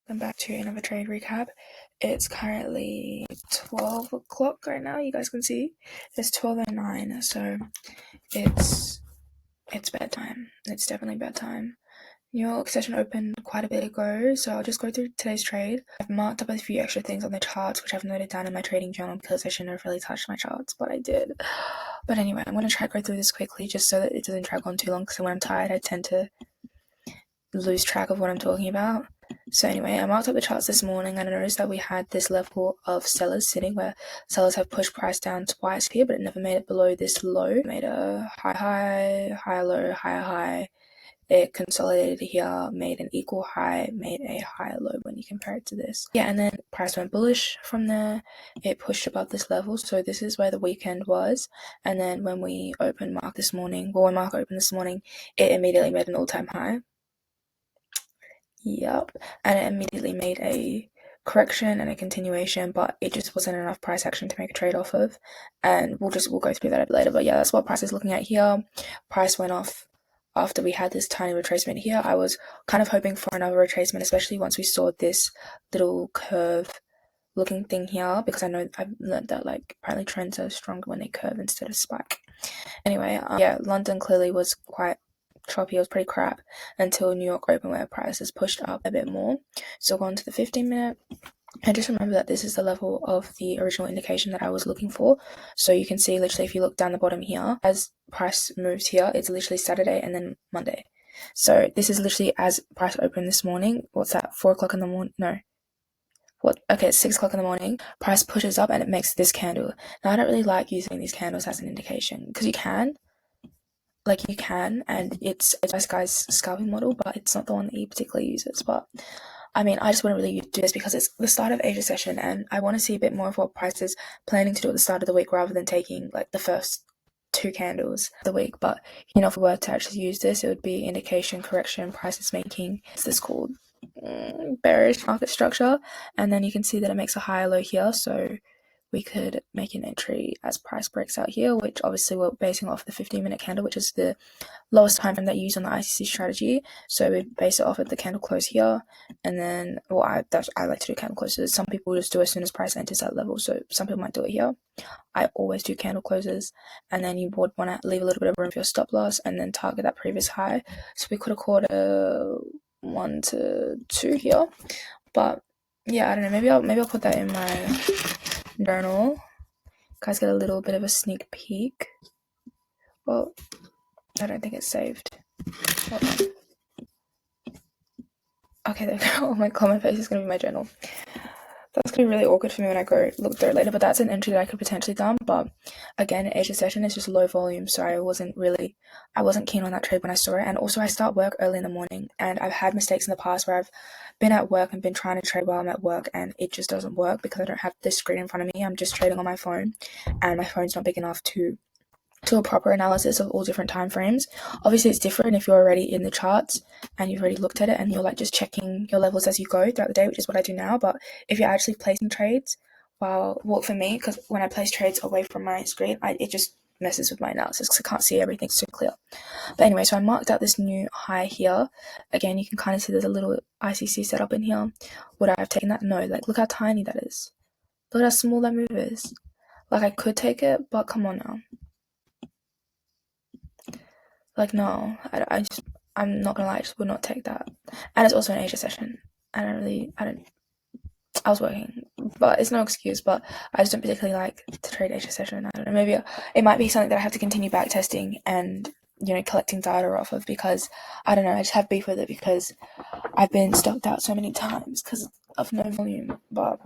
Welcome back to another trade recap. It's currently 12 o'clock right now. You guys can see it's 12:09, so it's bedtime. It's definitely bedtime. New York session opened quite a bit ago, so I'll just go through today's trade. I've marked up a few extra things on the charts, which I've noted down in my trading journal because I shouldn't have really touched my charts, but I did. But anyway, I'm going to try to go through this quickly just so that it doesn't drag on too long, because when I'm tired, I tend to lose track of what I'm talking about. So anyway, I marked up the charts this morning and I noticed that we had this level of sellers sitting where sellers have pushed price down twice here, but it never made it below this low. It made a high, higher low, higher high. It consolidated here, made an equal high, made a higher low when you compare it to this. Yeah, and then price went bullish from there. It pushed above this level, so this is where the weekend was. And then when we opened market this morning, when market opened this morning, it immediately made an all-time high. Yep, and it immediately made a correction and a continuation, but it just wasn't enough price action to make a trade off of, and we'll go through that a bit later. But yeah, that's what price is looking at here. Price went off after we had this tiny retracement here. I was kind of hoping for another retracement, especially once we saw this little curve looking thing here, because I know I've learned that like apparently trends are stronger when they curve instead of spike. Anyway, yeah, London clearly was quite choppy. It was pretty crap until New York open, where prices pushed up a bit more. So go on to the 15-minute. And just remember that this is the level of the original indication that I was looking for. So you can see literally if you look down the bottom here, as price moves here, it's literally Saturday and then Monday. So this is literally as price opened this morning. What's that? 4 o'clock in the morning? No. What? Okay, it's 6 o'clock in the morning. Price pushes up and it makes this candle. Now I don't really like using these candles as an indication because you can, and it's this guy's scalping model, but it's not the one that he particularly uses. But I mean, I just wouldn't really do this because it's the start of Asia session and I want to see a bit more of what price is planning to do at the start of the week rather than taking like the first 2 candles of the week. But if we were to actually use this, it would be indication, correction, price is making, what's this called, bearish market structure. And then you can see that it makes a higher low here, so we could make an entry as price breaks out here, which obviously we're basing off the 15-minute candle, which is the lowest time frame that you use on the ICC strategy. So we base it off of the candle close here, and then I like to do candle closes. Some people just do as soon as price enters that level, so some people might do it here. I always do candle closes, and then you would want to leave a little bit of room for your stop loss and then target that previous high. So we could have caught a 1 to 2 here, but yeah, I don't know, maybe I'll put that in my journal. Guys get a little bit of a sneak peek. Well, I don't think it's saved. Hold on. Okay, there we go. Oh my comment face is gonna be my journal. That's gonna be really awkward for me when I go look through it later, but that's an entry that I could potentially done. But again, Asia session is just low volume, so I wasn't keen on that trade when I saw it. And also I start work early in the morning, and I've had mistakes in the past where I've been at work and been trying to trade while I'm at work, and it just doesn't work because I don't have this screen in front of me. I'm just trading on my phone, and my phone's not big enough to a proper analysis of all different time frames. Obviously it's different if you're already in the charts and you've already looked at it and you're like just checking your levels as you go throughout the day, which is what I do now. But if you're actually placing trades, well, for me, because when I place trades away from my screen, it just messes with my analysis because I can't see everything so clear. But anyway, so I marked out this new high here. Again, you can kind of see there's a little ICC setup in here. Would I have taken that? No. Like, look how tiny that is. Look at how small that move is. Like, I could take it, but come on now. Like, no, I'm not gonna lie, I just would not take that. And it's also an Asia session. I was working, but it's no excuse, but I just don't particularly like to trade Asia session. I don't know, maybe it might be something that I have to continue back testing and, collecting data off of, because, I don't know, I just have beef with it because I've been stopped out so many times because of no volume, but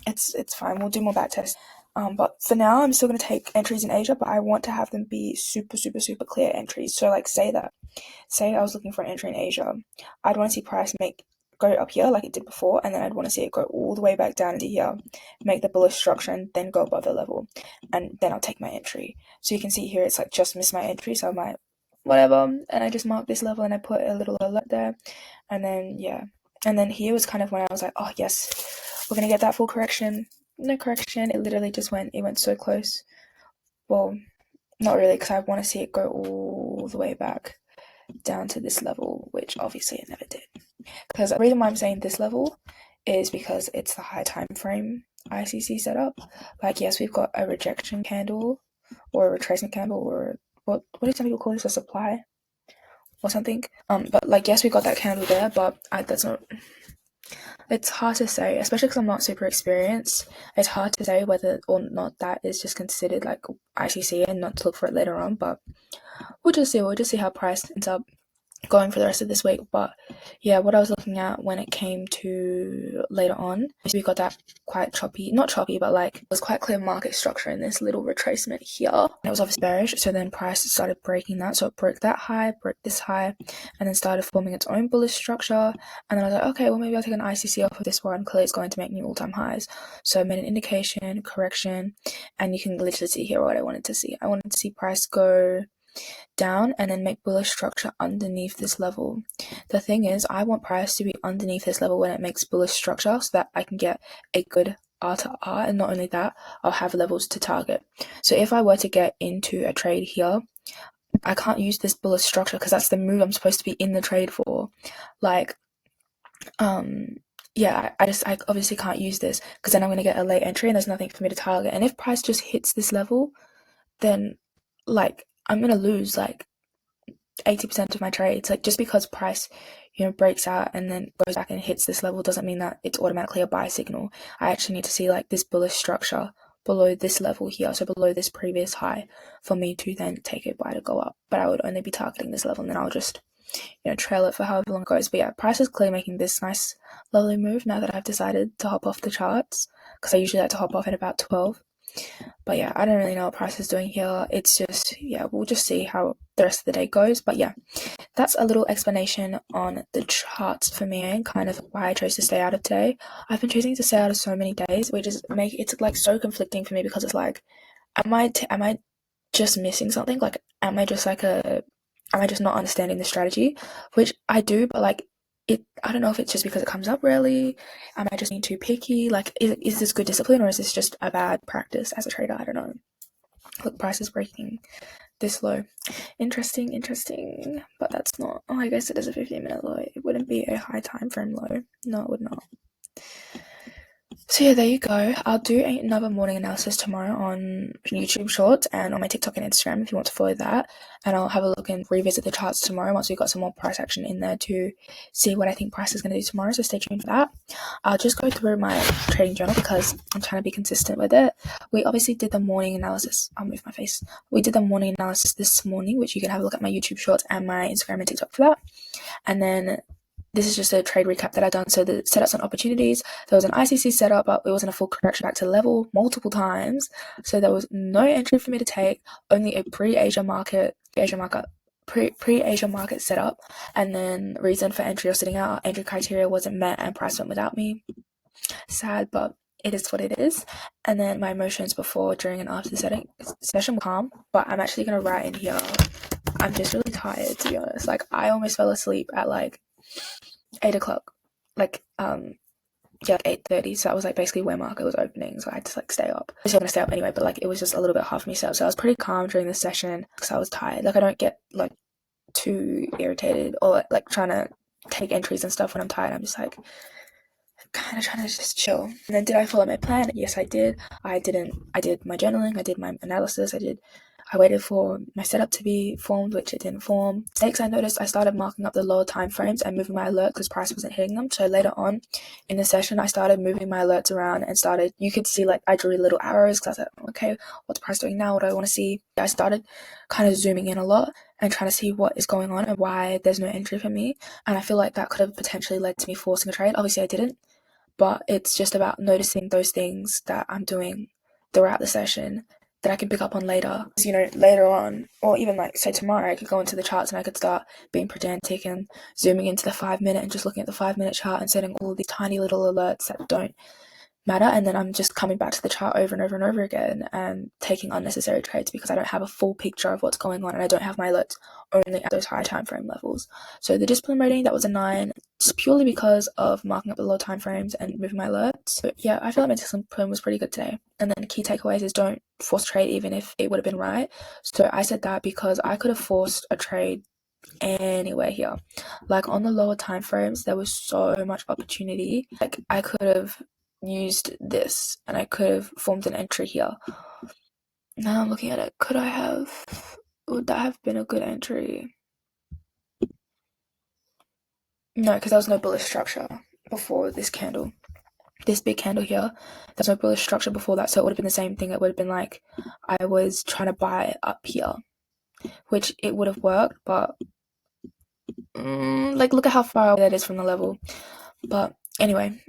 it's fine, we'll do more back tests. But for now, I'm still going to take entries in Asia, but I want to have them be super, super, super clear entries. So, like, say I was looking for an entry in Asia, I'd want to see price go up here like it did before, and then I'd want to see it go all the way back down into here, make the bullish structure, and then go above the level, and then I'll take my entry. So you can see here, it's like just missed my entry, so I might, whatever, and I just mark this level, and I put a little alert there, and then, yeah. And then here was kind of when I was like, oh, yes, we're going to get that full correction. No correction, it literally just went so close. Well, not really, because I want to see it go all the way back. down to this level, which obviously it never did. Because the reason why I'm saying this level is because it's the high time frame ICC setup. Like, yes, we've got a rejection candle or a retracement candle, or what do some people call this, a supply or something. But like, yes, we got that candle there, but that's not. It's hard to say, especially because I'm not super experienced. It's hard to say whether or not that is just considered like ICC and not to look for it later on. But we'll just see. We'll just see how price ends up going for the rest of this week. But yeah, what I was looking at when it came to later on, we got that quite choppy, not choppy, but like it was quite clear market structure in this little retracement here. And it was obviously bearish, so then price started breaking that. So it broke that high, broke this high, and then started forming its own bullish structure. And then I was like, okay, well, maybe I'll take an ICC off of this one. Clearly it's going to make new all-time highs. So I made an indication, correction, and you can literally see here what I wanted to see. I wanted to see price go down and then make bullish structure underneath this level. The thing is, I want price to be underneath this level when it makes bullish structure so that I can get a good R to R, and not only that, I'll have levels to target. So if I were to get into a trade here, I can't use this bullish structure because that's the move I'm supposed to be in the trade for. Like, yeah, I obviously can't use this because then I'm going to get a late entry and there's nothing for me to target. And if price just hits this level, then like I'm going to lose like 80% of my trades. Like, just because price, breaks out and then goes back and hits this level doesn't mean that it's automatically a buy signal. I actually need to see like this bullish structure below this level here, so below this previous high, for me to then take a buy to go up. But I would only be targeting this level and then I'll just trail it for however long it goes. But yeah, price is clearly making this nice lovely move now that I've decided to hop off the charts, because I usually like to hop off at about 12. But yeah, I don't really know what price is doing here. It's just, yeah, we'll just see how the rest of the day goes. But yeah, that's a little explanation on the charts for me and kind of why I chose to stay out of today. I've been choosing to stay out of so many days, which is it's like so conflicting for me, because it's like, am I just missing something? Like, am I just not understanding the strategy? Which I do, but like, I don't know if it's just because it comes up rarely. Am I just being too picky? Like, is this good discipline, or is this just a bad practice as a trader? I don't know. Look, price is breaking this low. Interesting. But that's not. Oh, I guess it is a 15-minute low. It wouldn't be a high time frame low. No, it would not. So yeah, there you go. I'll do another morning analysis tomorrow on YouTube Shorts and on my TikTok and Instagram if you want to follow that. And I'll have a look and revisit the charts tomorrow once we've got some more price action in there to see what I think price is going to do tomorrow. So stay tuned for that. I'll just go through my trading journal because I'm trying to be consistent with it. We obviously did the morning analysis. I'll move my face. We did the morning analysis this morning, which you can have a look at my YouTube Shorts and my Instagram and TikTok for that. And then this is just a trade recap that I've done. So the setups and opportunities, there was an ICC setup, but it wasn't a full correction back to level multiple times. So there was no entry for me to take, only a pre-Asia market setup. And then reason for entry or sitting out, entry criteria wasn't met and price went without me. Sad, but it is what it is. And then my emotions before, during, and after the session were calm, but I'm actually going to write in here, I'm just really tired, to be honest. Like, I almost fell asleep at like 8 o'clock, like 8:30, so that was like basically where market was opening, so I had to like stay up. I was gonna stay up anyway, but like it was just a little bit hard for me to stay up, so I was pretty calm during the session because I was tired. Like, I don't get like too irritated or like trying to take entries and stuff when I'm tired. I'm just like kind of trying to just chill. And then, did I follow my plan? Yes, I did. I did my journaling, I did my analysis, I waited for my setup to be formed, which it didn't form. Next, I noticed I started marking up the lower time frames and moving my alert because price wasn't hitting them. So later on in the session, I started moving my alerts around and you could see like I drew little arrows because I was like, okay, what's price doing now? What do I want to see? I started kind of zooming in a lot and trying to see what is going on and why there's no entry for me. And I feel like that could have potentially led to me forcing a trade. Obviously, I didn't, but it's just about noticing those things that I'm doing throughout the session that I can pick up on later. Later on, or even like say tomorrow, I could go into the charts and I could start being pedantic and zooming into the 5-minute and just looking at the 5-minute chart and setting all these tiny little alerts that don't matter, and then I'm just coming back to the chart over and over and over again and taking unnecessary trades because I don't have a full picture of what's going on and I don't have my alerts only at those high time frame levels. So the discipline rating, that was a 9, just purely because of marking up the low time frames and moving my alerts. So yeah, I feel like my discipline was pretty good today. And then the key takeaways is don't force trade even if it would have been right. So I said that because I could have forced a trade anywhere here. Like on the lower time frames, there was so much opportunity. Like I could have used this and I could have formed an entry here. Now I'm looking at it. Would that have been a good entry? No, because there was no bullish structure before this candle. This big candle here, there's no bullish structure before that, so it would have been the same thing. It would have been like I was trying to buy up here, which it would have worked, but like look at how far away that is from the level. But anyway,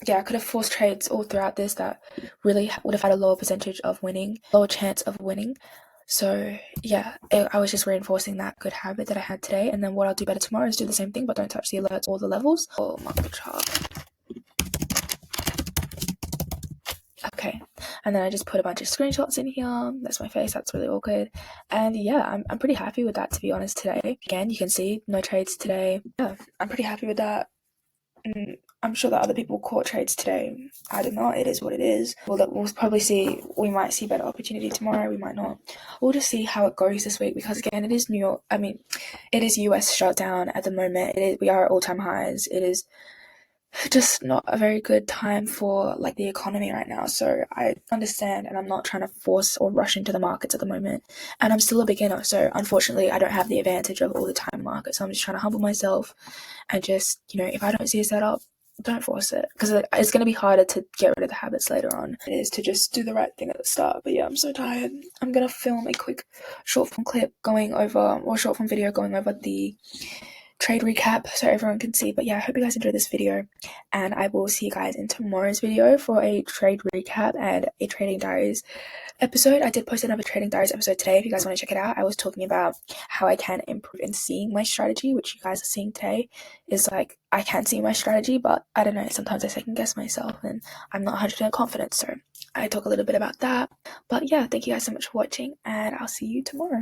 yeah, I could have forced trades all throughout this that really would have had a lower percentage of winning, lower chance of winning. So yeah, I was just reinforcing that good habit that I had today. And then what I'll do better tomorrow is do the same thing, but don't touch the alerts or the levels. Or mark the chart. Okay, and then I just put a bunch of screenshots in here. That's my face. That's really awkward. And yeah, I'm pretty happy with that, to be honest, today. Again, you can see no trades today. Yeah, I'm pretty happy with that. I'm sure that other people caught trades today. I don't know. It is what it is. We'll probably see. We might see better opportunity tomorrow. We might not. We'll just see how it goes this week because again, it is New York. I mean, it is US shutdown at the moment. We are at all-time highs. It is just not a very good time for like the economy right now. So I understand, and I'm not trying to force or rush into the markets at the moment. And I'm still a beginner, so unfortunately, I don't have the advantage of all the time markets. So I'm just trying to humble myself and just, if I don't see a setup, don't force it because it's going to be harder to get rid of the habits later on. It is to just do the right thing at the start. But yeah, I'm so tired. I'm going to film a quick short form video going over the trade recap so everyone can see. But yeah, I hope you guys enjoyed this video, and I will see you guys in tomorrow's video for a trade recap and a trading diaries episode. I did post another trading diaries episode today if you guys want to check it out. I was talking about how I can improve in seeing my strategy, which you guys are seeing today is like I can see my strategy, but I don't know, sometimes I second guess myself and I'm not 100% confident. So I talk a little bit about that. But yeah, thank you guys so much for watching, and I'll see you tomorrow.